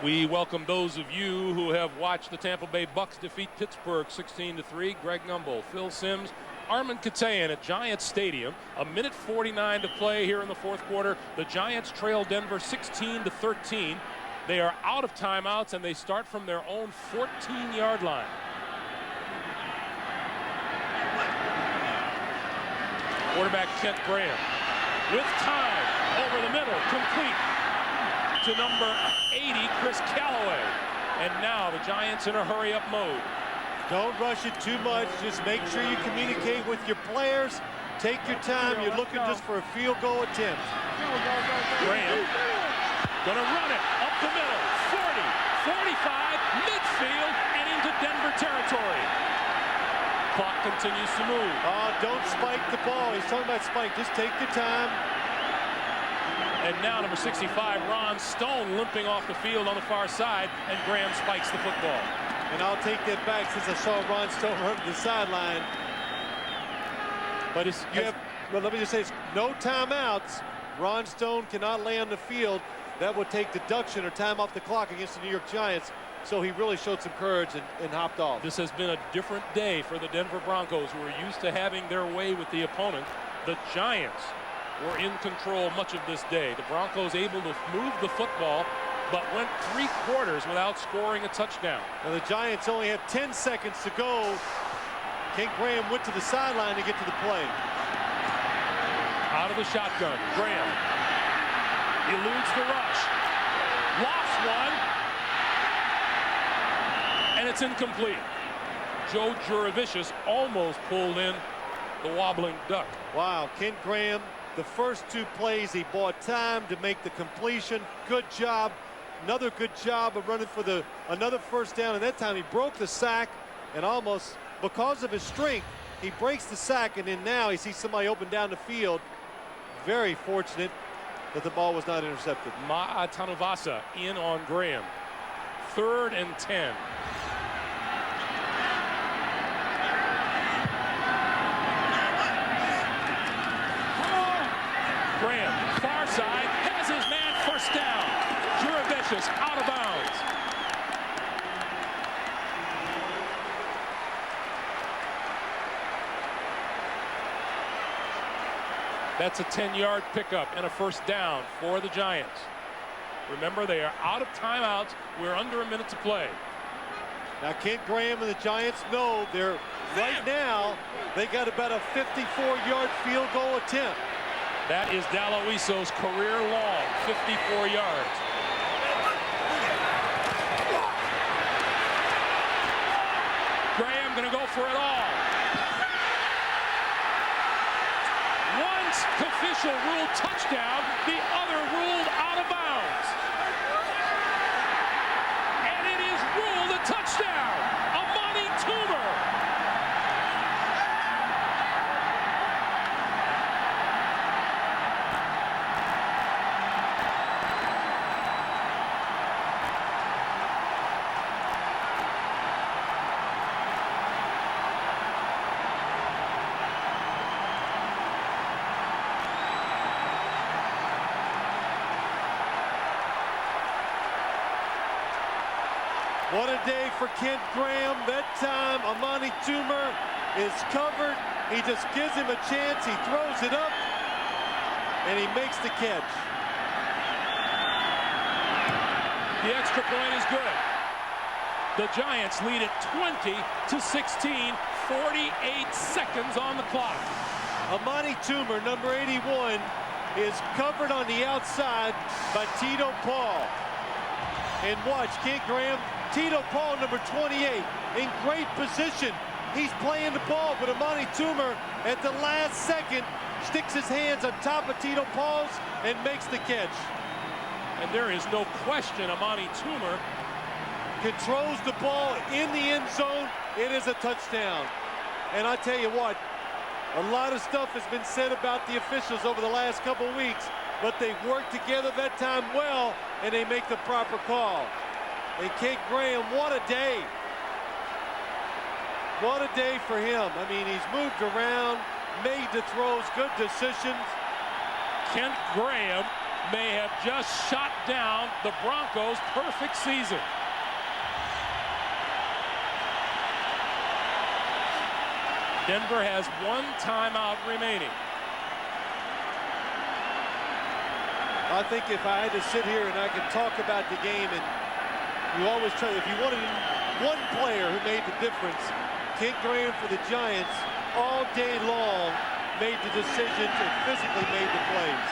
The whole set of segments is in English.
We welcome those of you who have watched the Tampa Bay Bucks defeat Pittsburgh 16-3. Greg Gumbel, Phil Simms, Armin Katayan at Giants Stadium. A minute 49 to play here in the fourth quarter. The Giants trail Denver 16-13. They are out of timeouts and they start from their own 14-yard line. Quarterback Kent Graham with time over the middle, complete to number 80, Chris Callaway. And now the Giants in a hurry-up mode. Don't rush it too much. Just make sure you communicate with your players. Take your time. You're looking just for a field goal attempt. Graham gonna run it up the middle, 40, 45, midfield, and into Denver territory. Clock continues to move. Don't spike the ball. He's talking about spike. Just take your time. And now number 65, Ron Stone, limping off the field on the far side, and Graham spikes the football. And I'll take that back since I saw Ron Stone run to the sideline. But let me just say, it's no timeouts. Ron Stone cannot lay on the field. That would take deduction or time off the clock against the New York Giants. So he really showed some courage and hopped off. This has been a different day for the Denver Broncos, who are used to having their way with the opponent. The Giants were in control much of this day. The Broncos able to move the football, but went 3 quarters without scoring a touchdown. Now the Giants only have 10 seconds to go. Kent Graham went to the sideline to get to the play. Out of the shotgun, Graham eludes the rush, lost one, and it's incomplete. Joe Juravicius almost pulled in the wobbling duck. Wow, Kent Graham, the first 2 plays, he bought time to make the completion. Good job. Another good job of running for another first down. And that time he broke the sack and almost, because of his strength, he breaks the sack, and then now he sees somebody open down the field. Very fortunate that the ball was not intercepted. Ma'a Tanuvasa in on Graham. 3rd and 10. Graham, far side, has his man, first down. Juravicius out of bounds. That's a 10-yard pickup and a first down for the Giants. Remember, they are out of timeouts. We're under a minute to play. Now Kent Graham and the Giants know they're right now, they got about a 54-yard field goal attempt. That is Daloiso's career long, 54 yards. Graham gonna go for it all. One's official ruled touchdown, the other ruled out of bounds. And it is ruled a touchdown. Amani Toomer. What a day for Kent Graham. That time, Amani Toomer is covered. He just gives him a chance. He throws it up, and he makes the catch. The extra point is good. The Giants lead it 20-16, 48 seconds on the clock. Amani Toomer, number 81, is covered on the outside by Tito Paul. And watch, Kent Graham, Tito Paul, number 28, in great position. He's playing the ball, but Amani Toomer, at the last second, sticks his hands on top of Tito Paul's and makes the catch. And there is no question Amani Toomer controls the ball in the end zone. It is a touchdown. And I tell you what, a lot of stuff has been said about the officials over the last couple of weeks, but they worked together that time well, and they make the proper call. And Kent Graham, what a day. What a day for him. I mean, he's moved around, made the throws, good decisions. Kent Graham may have just shot down the Broncos' perfect season. Denver has 1 timeout remaining. I think if I had to sit here and I could talk about the game, and you always try, if you wanted one player who made the difference, Kent Graham for the Giants all day long made the decisions and physically made the plays.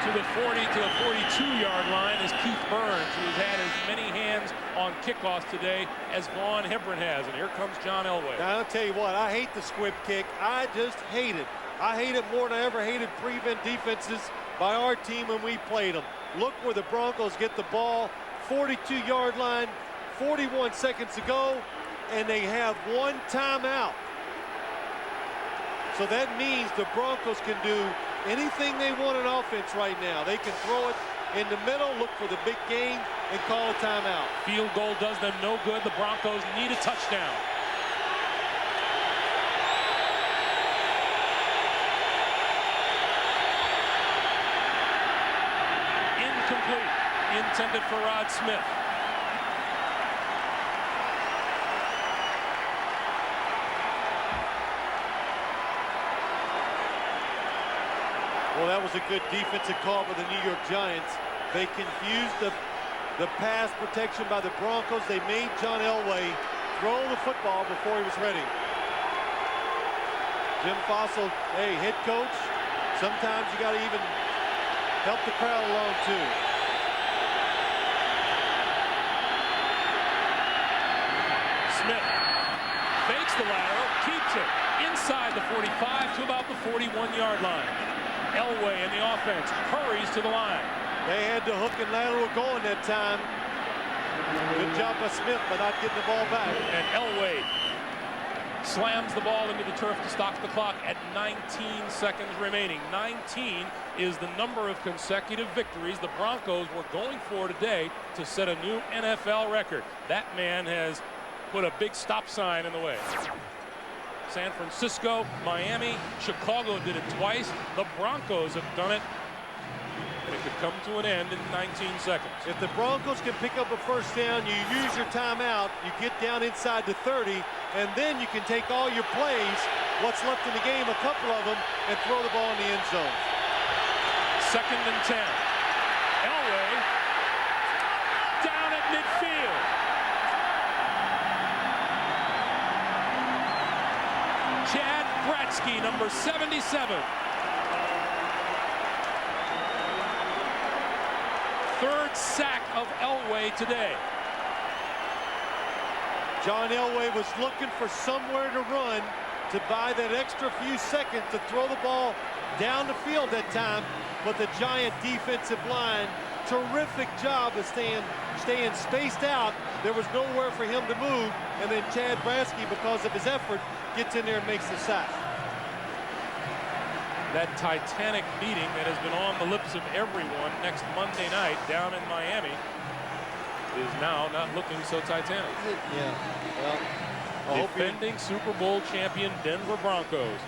To the 40 to the 42-yard line is Keith Burns, who's had as many hands on kickoffs today as Vaughn Hebron has. And here comes John Elway. Now, I'll tell you what, I hate the squib kick. I just hate it. I hate it more than I ever hated prevent defenses by our team when we played them. Look where the Broncos get the ball, 42-yard line, 41 seconds to go, and they have 1 timeout. So that means the Broncos can do anything they want on offense right now. They can throw it in the middle, look for the big gain, and call a timeout. Field goal does them no good. The Broncos need a touchdown. Incomplete. Intended for Rod Smith. Well, that was a good defensive call by the New York Giants. They confused the pass protection by the Broncos. They made John Elway throw the football before he was ready. Jim Fossil, hey, head coach, sometimes you got to even help the crowd along too. Smith fakes the lateral, keeps it inside the 45 to about the 41-yard line. Elway in the offense hurries to the line. They had the hook and lateral going that time. Good job by Smith by not getting the ball back. And Elway slams the ball into the turf to stop the clock at 19 seconds remaining. 19 is the number of consecutive victories the Broncos were going for today to set a new NFL record. That man has put a big stop sign in the way. San Francisco, Miami, Chicago did it twice. The Broncos have done it. And it could come to an end in 19 seconds. If the Broncos can pick up a first down, you use your timeout, you get down inside the 30, and then you can take all your plays, what's left in the game, a couple of them, and throw the ball in the end zone. 2nd and 10. Elway down at midfield. Chad Bratsky, number 77. 3rd sack of Elway today. John Elway was looking for somewhere to run to buy that extra few seconds to throw the ball down the field that time, but the Giant defensive line, terrific job of staying spaced out. There was nowhere for him to move, and then Chad Bratsky, because of his effort, gets in there and makes the sack. That titanic meeting that has been on the lips of everyone next Monday night down in Miami is now not looking so titanic. Yeah, well, defending Super Bowl champion Denver Broncos,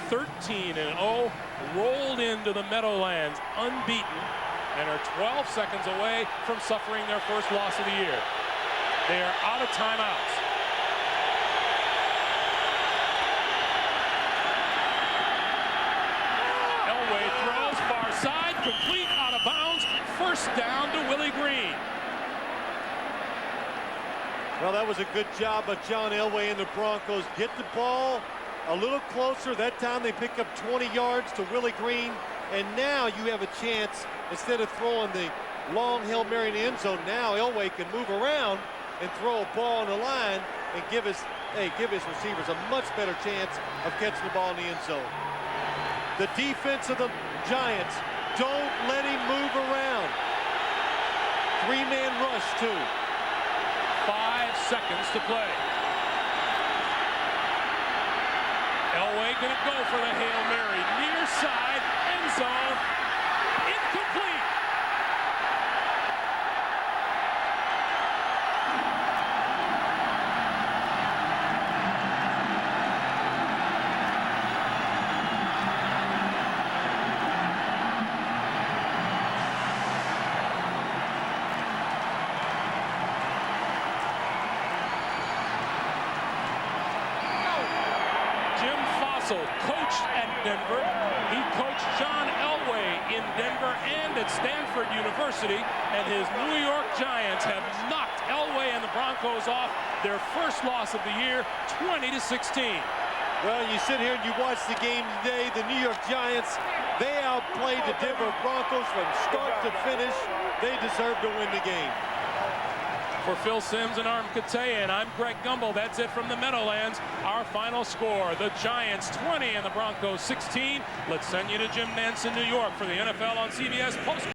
13-0, rolled into the Meadowlands unbeaten and are 12 seconds away from suffering their first loss of the year. They are out of timeouts. Elway throws far side, complete, out of bounds, first down to Willie Green. Well, that was a good job by John Elway and the Broncos. Get the ball a little closer. That time they pick up 20 yards to Willie Green. And now you have a chance, instead of throwing the long Hail Mary in the end zone, now Elway can move around and throw a ball on the line and give his receivers a much better chance of catching the ball in the end zone. The defense of the Giants, don't let him move around. 3-man rush too. 5 seconds to play. Elway gonna go for the Hail Mary. Near side, end zone, incomplete. also coached at Denver. He coached John Elway in Denver and at Stanford University, and his New York Giants have knocked Elway and the Broncos off their first loss of the year, 20-16. Well, you sit here and you watch the game today. The New York Giants, they outplayed the Denver Broncos from start to finish. They deserve to win the game. For Phil Simms and Arm Katayan, I'm Greg Gumbel. That's it from the Meadowlands. Our final score, the Giants 20 and the Broncos 16. Let's send you to Jim Nance in New York for the NFL on CBS postgame.